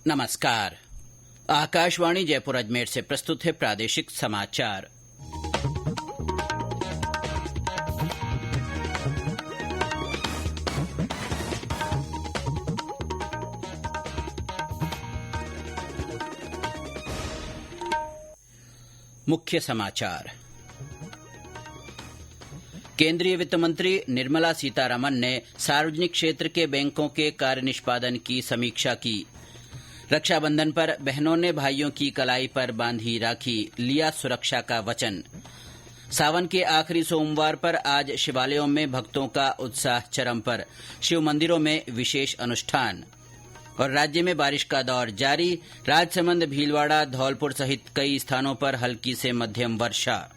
नमस्कार। आकाशवाणी जयपुर अजमेर से प्रस्तुत है प्रादेशिक समाचार। मुख्य समाचार। केंद्रीय वित्त मंत्री निर्मला सीतारमण ने सार्वजनिक क्षेत्र के बैंकों के कार्य निष्पादन की समीक्षा की। रक्षाबंधन पर बहनों ने भाइयों की कलाई पर बांधी राखी, लिया सुरक्षा का वचन। सावन के आखिरी सोमवार पर आज शिवालयों में भक्तों का उत्साह चरम पर, शिव मंदिरों में विशेष अनुष्ठान। और राज्य में बारिश का दौर जारी, राजसमंद, भीलवाड़ा, धौलपुर सहित कई स्थानों पर हल्की से मध्यम वर्षा।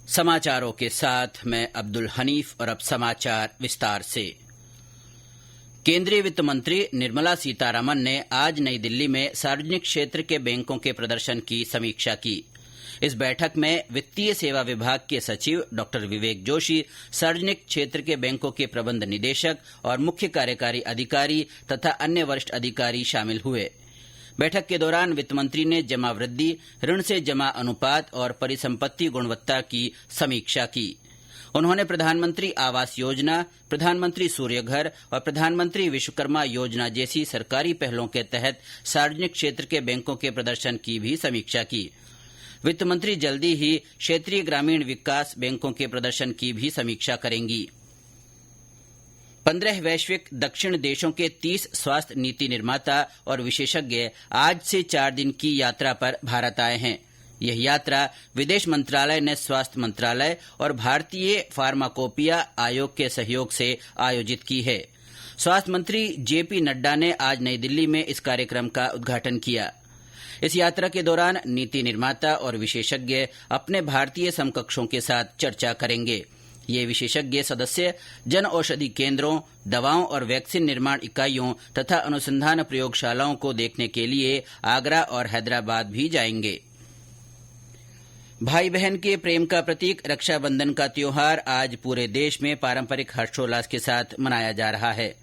समाचारों के साथ मैं अब्दुल हनीफ और अब समाचार विस्तार से। केंद्रीय वित्त मंत्री निर्मला सीतारमण ने आज नई दिल्ली में सार्वजनिक क्षेत्र के बैंकों के प्रदर्शन की समीक्षा की। इस बैठक में वित्तीय सेवा विभाग के सचिव डॉ विवेक जोशी, सार्वजनिक क्षेत्र के बैंकों के प्रबंध निदेशक और मुख्य कार्यकारी अधिकारी तथा अन्य वरिष्ठ अधिकारी शामिल हुए। बैठक के दौरान वित्त मंत्री ने जमा वृद्धि, ऋण से जमा अनुपात और परिसंपत्ति गुणवत्ता की समीक्षा की। उन्होंने प्रधानमंत्री आवास योजना, प्रधानमंत्री सूर्य घर और प्रधानमंत्री विश्वकर्मा योजना जैसी सरकारी पहलों के तहत सार्वजनिक क्षेत्र के बैंकों के प्रदर्शन की भी समीक्षा की। वित्त मंत्री जल्दी ही क्षेत्रीय ग्रामीण विकास बैंकों के प्रदर्शन की भी समीक्षा करेंगी। 15 वैश्विक दक्षिण देशों के 30 स्वास्थ्य नीति निर्माता और विशेषज्ञ आज से 4 दिन की यात्रा पर भारत आए हैं। यह यात्रा विदेश मंत्रालय ने स्वास्थ्य मंत्रालय और भारतीय फार्माकोपिया आयोग के सहयोग से आयोजित की है। स्वास्थ्य मंत्री जेपी नड्डा ने आज नई दिल्ली में इस कार्यक्रम का उद्घाटन किया। इस यात्रा के दौरान नीति निर्माता और विशेषज्ञ अपने भारतीय समकक्षों के साथ चर्चा करेंगे। ये विशेषज्ञ सदस्य जन औषधि केंद्रों, दवाओं और वैक्सीन निर्माण इकाइयों तथा अनुसंधान प्रयोगशालाओं को देखने के लिए आगरा और हैदराबाद भी जाएंगे। भाई बहन के प्रेम का प्रतीक रक्षाबंधन का त्योहार आज पूरे देश में पारंपरिक हर्षोल्लास के साथ मनाया जा रहा है।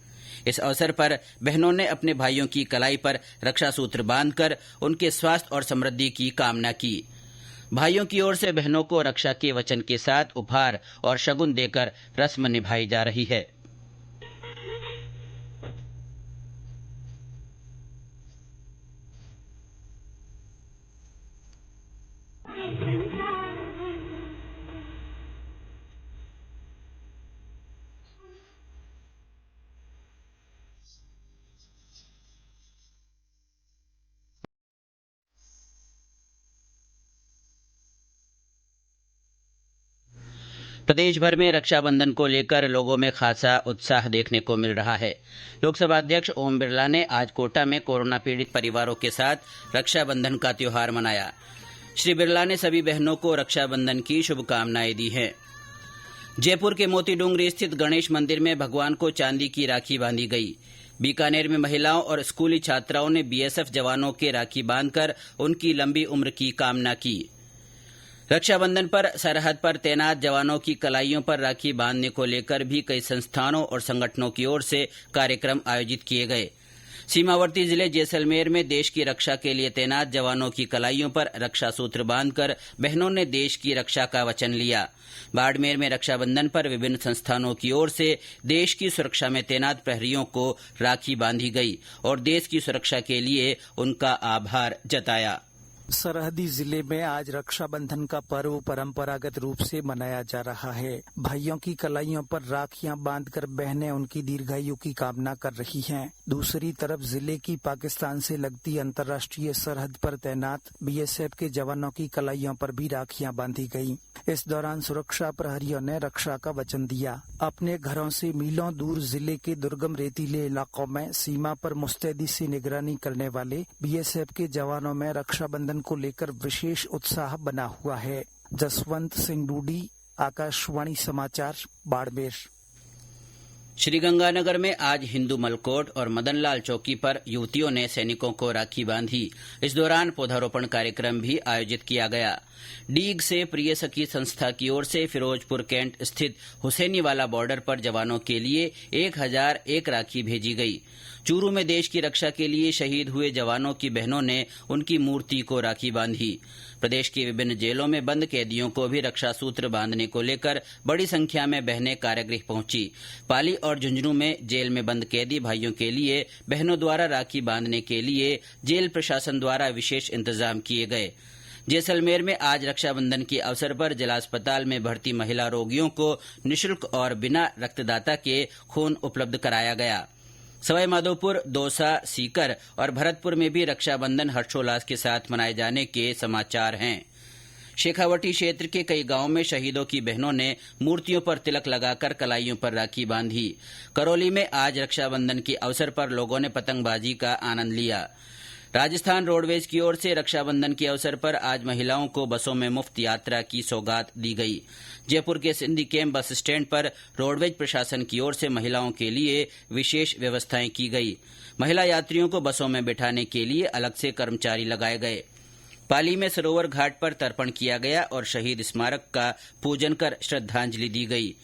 इस अवसर पर बहनों ने अपने भाइयों की कलाई पर रक्षा सूत्र बांधकर उनके स्वास्थ्य और समृद्धि की कामना की। भाइयों की ओर से बहनों को रक्षा के वचन के साथ उपहार और शगुन देकर रस्म निभाई जा रही है। प्रदेश भर में रक्षाबंधन को लेकर लोगों में खासा उत्साह देखने को मिल रहा है। लोकसभा अध्यक्ष ओम बिरला ने आज कोटा में कोरोना पीड़ित परिवारों के साथ रक्षाबंधन का त्योहार मनाया। श्री बिरला ने सभी बहनों को रक्षाबंधन की शुभकामनाएं दी हैं। जयपुर के मोती डूंगरी स्थित गणेश मंदिर में भगवान को चांदी की राखी बांधी गई। बीकानेर में महिलाओं और स्कूली छात्राओं ने बीएसएफ जवानों के राखी बांधकर उनकी लंबी उम्र की कामना की। रक्षाबंधन पर सरहद पर तैनात जवानों की कलाइयों पर राखी बांधने को लेकर भी कई संस्थानों और संगठनों की ओर से कार्यक्रम आयोजित किए गए। सीमावर्ती जिले जैसलमेर में देश की रक्षा के लिए तैनात जवानों की कलाइयों पर रक्षा सूत्र बांधकर बहनों ने देश की रक्षा का वचन लिया। बाड़मेर में रक्षाबंधन पर विभिन्न संस्थानों की ओर से देश की सुरक्षा में तैनात प्रहरियों को राखी बांधी गई और देश की सुरक्षा के लिए उनका आभार जताया। सरहदी जिले में आज रक्षाबंधन का पर्व परंपरागत रूप से मनाया जा रहा है। भाइयों की कलाइयों पर राखियां बांधकर बहनें उनकी दीर्घायु की कामना कर रही हैं। दूसरी तरफ जिले की पाकिस्तान से लगती अंतर्राष्ट्रीय सरहद पर तैनात बीएसएफ के जवानों की कलाइयों पर भी राखियां बांधी गयी। इस दौरान सुरक्षा प्रहरियों ने रक्षा का वचन दिया। अपने घरों से मीलों दूर जिले के दुर्गम रेतीले इलाकों में सीमा पर मुस्तैदी से निगरानी करने वाले बीएसएफ के जवानों में रक्षाबंधन को लेकर विशेष उत्साह बना हुआ है। जसवंत सिंह डूडी, आकाशवाणी समाचार, बाड़मेर। श्रीगंगानगर में आज हिंदू मलकोट और मदनलाल चौकी पर युवतियों ने सैनिकों को राखी बांधी। इस दौरान पौधारोपण कार्यक्रम भी आयोजित किया गया। डीग से प्रिय सखी संस्था की ओर से फिरोजपुर कैंट स्थित हुसैनीवाला बॉर्डर पर जवानों के लिए 1001 राखी भेजी गई। चूरू में देश की रक्षा के लिए शहीद हुए जवानों की बहनों ने उनकी मूर्ति को राखी बांधी। प्रदेश की विभिन्न जेलों में बंद कैदियों को भी रक्षा सूत्र बांधने को लेकर बड़ी संख्या में बहनें कारागृह पहुंची। पाली और झुंझुनू में जेल में बंद कैदी भाइयों के लिए बहनों द्वारा राखी बांधने के लिए जेल प्रशासन द्वारा विशेष इंतजाम किए गए। जैसलमेर में आज रक्षाबंधन के अवसर पर जिला अस्पताल में भर्ती महिला रोगियों को निःशुल्क और बिना रक्तदाता के खून उपलब्ध कराया गया। सवाईमाधोपुर, दौसा, सीकर और भरतपुर में भी रक्षाबंधन हर्षोल्लास के साथ मनाए जाने के समाचार हैं। शेखावटी क्षेत्र के कई गांवों में शहीदों की बहनों ने मूर्तियों पर तिलक लगाकर कलाइयों पर राखी बांधी। करौली में आज रक्षाबंधन के अवसर पर लोगों ने पतंगबाजी का आनंद लिया। राजस्थान रोडवेज की ओर से रक्षाबंधन के अवसर पर आज महिलाओं को बसों में मुफ्त यात्रा की सौगात दी गई। जयपुर के सिंधी कैंप बस स्टैंड पर रोडवेज प्रशासन की ओर से महिलाओं के लिए विशेष व्यवस्थाएं की गई। महिला यात्रियों को बसों में बैठाने के लिए अलग से कर्मचारी लगाए गए। पाली में सरोवर घाट पर तर्पण किया गया और शहीद स्मारक का पूजन कर श्रद्धांजलि दी गई।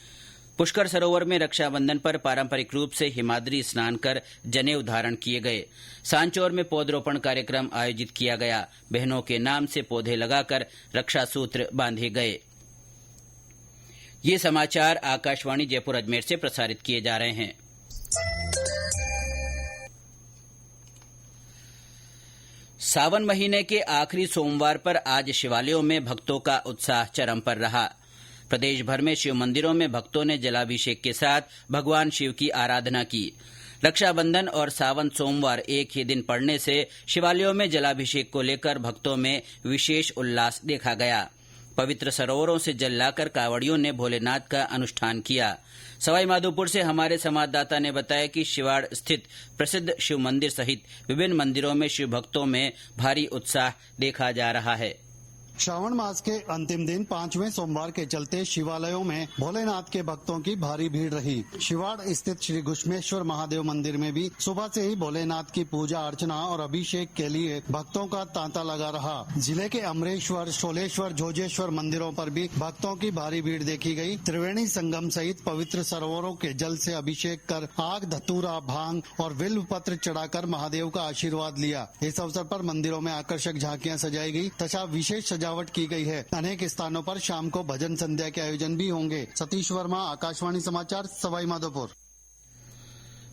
पुष्कर सरोवर में रक्षाबंधन पर पारंपरिक रूप से हिमाद्री स्नान कर जनेऊ धारण किए गए। सांचौर में पौधरोपण कार्यक्रम आयोजित किया गया। बहनों के नाम से पौधे लगाकर रक्षा सूत्र बांधे गए। ये समाचार आकाशवाणी जयपुर अजमेर से प्रसारित किए जा रहे हैं। सावन महीने के आखिरी सोमवार पर आज शिवालयों में भक्तों का उत्साह चरम पर रहा। प्रदेश भर में शिव मंदिरों में भक्तों ने जलाभिषेक के साथ भगवान शिव की आराधना की। रक्षाबंधन और सावन सोमवार एक ही दिन पड़ने से शिवालयों में जलाभिषेक को लेकर भक्तों में विशेष उल्लास देखा गया। पवित्र सरोवरों से जल लाकर कांवड़ियों ने भोलेनाथ का अनुष्ठान किया। सवाईमाधोपुर से हमारे संवाददाता ने बताया कि शिवाड़ स्थित प्रसिद्ध शिव मंदिर सहित विभिन्न मंदिरों में शिव भक्तों में भारी उत्साह देखा जा रहा है। श्रावण मास के अंतिम दिन 5वें सोमवार के चलते शिवालयों में भोलेनाथ के भक्तों की भारी भीड़ रही। शिवाड़ स्थित श्री घुश्मेश्वर महादेव मंदिर में भी सुबह से ही भोलेनाथ की पूजा अर्चना और अभिषेक के लिए भक्तों का तांता लगा रहा। जिले के अमरेश्वर, शोलेश्वर, जोजेश्वर मंदिरों पर भी भक्तों की भारी भीड़ देखी गई। त्रिवेणी संगम सहित पवित्र सरोवरों के जल से अभिषेक कर आग, धतूरा, भांग और बिल्व पत्र चढ़ाकर महादेव का आशीर्वाद लिया। इस अवसर पर मंदिरों में आकर्षक झांकियां सजाई गई तथा विशेष सजावट की गई है। अनेक स्थानों पर शाम को भजन संध्या के आयोजन भी होंगे। सतीश वर्मा, आकाशवाणी समाचार, सवाईमाधोपुर।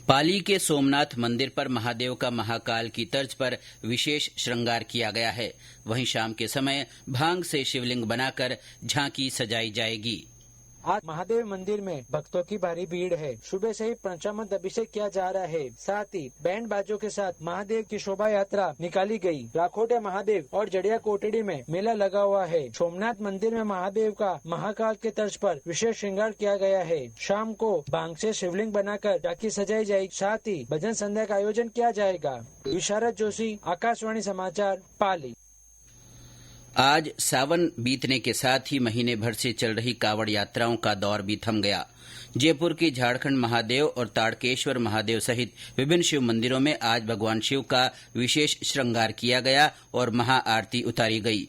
पाली के सोमनाथ मंदिर पर महादेव का महाकाल की तर्ज पर विशेष श्रृंगार किया गया है। वहीं शाम के समय भांग से शिवलिंग बनाकर झांकी सजाई जाएगी। आज महादेव मंदिर में भक्तों की भारी भीड़ है। सुबह से ही पंचामृत अभिषेक किया जा रहा है। साथ ही बैंड बाजों के साथ महादेव की शोभा यात्रा निकाली गई। लाखोटे महादेव और जड़िया कोटड़ी में मेला लगा हुआ है। सोमनाथ मंदिर में महादेव का महाकाल के तर्ज पर विशेष श्रृंगार किया गया है। शाम को भांग से शिवलिंग बनाकर झांकी सजाई जाएगी। साथ ही भजन संध्या का आयोजन किया जाएगा। विशारद जोशी, आकाशवाणी समाचार, पाली। आज सावन बीतने के साथ ही महीने भर से चल रही कावड़ यात्राओं का दौर भी थम गया। जयपुर की झारखंड महादेव और ताड़केश्वर महादेव सहित विभिन्न शिव मंदिरों में आज भगवान शिव का विशेष श्रृंगार किया गया और महाआरती उतारी गई।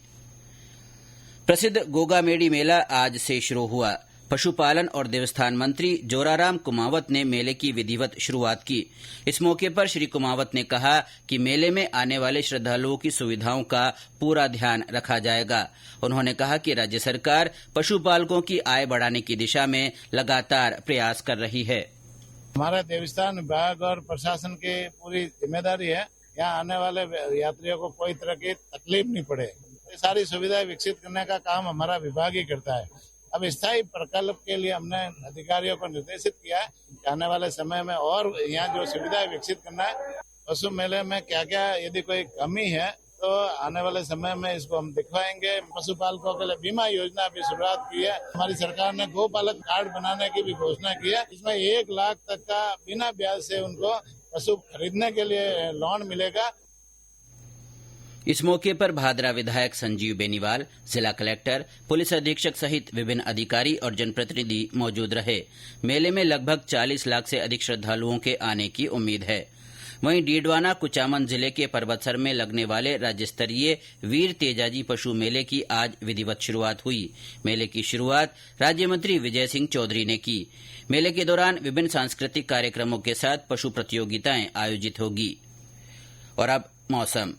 प्रसिद्ध गोगामेड़ी मेला आज से शुरू हुआ। पशुपालन और देवस्थान मंत्री जोराराम कुमावत ने मेले की विधिवत शुरुआत की। इस मौके पर श्री कुमावत ने कहा कि मेले में आने वाले श्रद्धालुओं की सुविधाओं का पूरा ध्यान रखा जाएगा। उन्होंने कहा कि राज्य सरकार पशुपालकों की आय बढ़ाने की दिशा में लगातार प्रयास कर रही है। हमारा देवस्थान विभाग और प्रशासन की पूरी जिम्मेदारी है यहाँ आने वाले यात्रियों को कोई तरह की तकलीफ नहीं पड़े। ये सारी सुविधाएं विकसित करने का काम हमारा विभाग ही करता है। अब स्थायी प्रकल्प के लिए हमने अधिकारियों को निर्देशित किया है कि आने वाले समय में और यहाँ जो सुविधाएं विकसित करना है। पशु मेले में क्या क्या यदि कोई कमी है तो आने वाले समय में इसको हम दिखवाएंगे। पशुपालकों के लिए बीमा योजना भी शुरुआत की है। हमारी सरकार ने गोपालक कार्ड बनाने की भी घोषणा की है। इसमें 1 लाख तक का बिना ब्याज से उनको पशु खरीदने के लिए लोन मिलेगा। इस मौके पर भादरा विधायक संजीव बेनीवाल, जिला कलेक्टर, पुलिस अधीक्षक सहित विभिन्न अधिकारी और जनप्रतिनिधि मौजूद रहे। मेले में लगभग 40 लाख से अधिक श्रद्धालुओं के आने की उम्मीद है। वहीं डीडवाना कुचामन जिले के पर्वतसर में लगने वाले राज्य स्तरीय वीर तेजाजी पशु मेले की आज विधिवत शुरुआत हुई। मेले की शुरुआत राज्य मंत्री विजय सिंह चौधरी ने की। मेले के दौरान विभिन्न सांस्कृतिक कार्यक्रमों के साथ पशु प्रतियोगिताएं आयोजित होगी। और अब मौसम।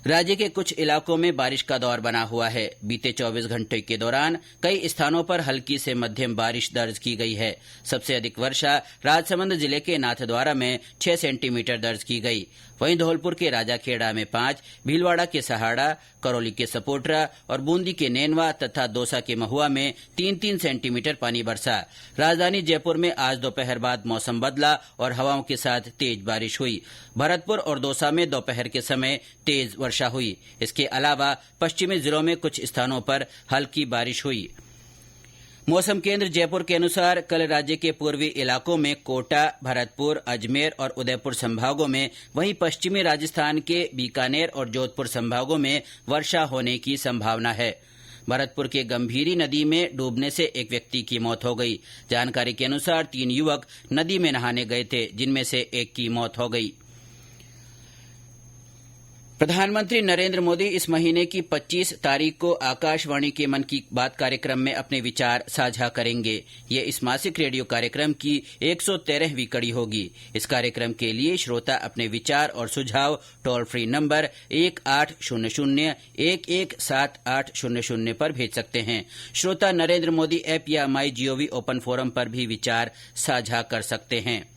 राज्य के कुछ इलाकों में बारिश का दौर बना हुआ है। बीते 24 घंटे के दौरान कई स्थानों पर हल्की से मध्यम बारिश दर्ज की गई है। सबसे अधिक वर्षा राजसमंद जिले के नाथद्वारा में 6 सेंटीमीटर दर्ज की गई। वहीं धौलपुर के राजाखेड़ा में 5, भीलवाड़ा के सहाड़ा, करौली के सपोटरा और बूंदी के नेनवा तथा दौसा के महुआ में 3-3 सेंटीमीटर पानी बरसा। राजधानी जयपुर में आज दोपहर बाद मौसम बदला और हवाओं के साथ तेज बारिश हुई। भरतपुर और दौसा में दोपहर के समय तेज वर्षा हुई। इसके अलावा पश्चिमी जिलों में कुछ स्थानों पर हल्की बारिश हुई। मौसम केंद्र जयपुर के अनुसार कल राज्य के पूर्वी इलाकों में कोटा, भरतपुर, अजमेर और उदयपुर संभागों में, वहीं पश्चिमी राजस्थान के बीकानेर और जोधपुर संभागों में वर्षा होने की संभावना है। भरतपुर के गंभीरी नदी में डूबने से एक व्यक्ति की मौत हो गई। जानकारी के अनुसार 3 युवक नदी में नहाने गए थे, जिनमें से एक की मौत हो गई। प्रधानमंत्री नरेंद्र मोदी इस महीने की 25 तारीख को आकाशवाणी के मन की बात कार्यक्रम में अपने विचार साझा करेंगे। ये इस मासिक रेडियो कार्यक्रम की 113वीं कड़ी होगी। इस कार्यक्रम के लिए श्रोता अपने विचार और सुझाव टोल फ्री नंबर 1800-117800 पर भेज सकते हैं। श्रोता नरेंद्र मोदी ऐप या माई जीओवी ओपन फोरम पर भी विचार साझा कर सकते हैं।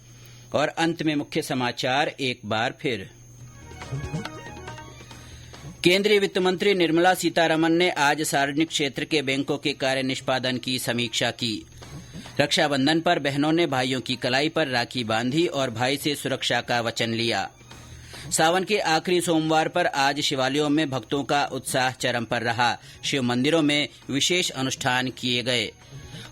और अंत में मुख्य समाचार एक बार फिर। केंद्रीय वित्त मंत्री निर्मला सीतारमण ने आज सार्वजनिक क्षेत्र के बैंकों के कार्य निष्पादन की समीक्षा की। रक्षाबंधन पर बहनों ने भाइयों की कलाई पर राखी बांधी और भाई से सुरक्षा का वचन लिया। सावन के आखिरी सोमवार पर आज शिवालयों में भक्तों का उत्साह चरम पर रहा। शिव मंदिरों में विशेष अनुष्ठान किए गए।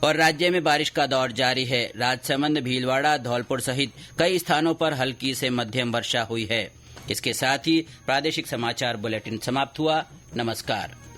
और राज्य में बारिश का दौर जारी है। राजसमंद, भीलवाड़ा, धौलपुर सहित कई स्थानों पर हल्की से मध्यम वर्षा हुई है। इसके साथ ही प्रादेशिक समाचार बुलेटिन समाप्त हुआ। नमस्कार।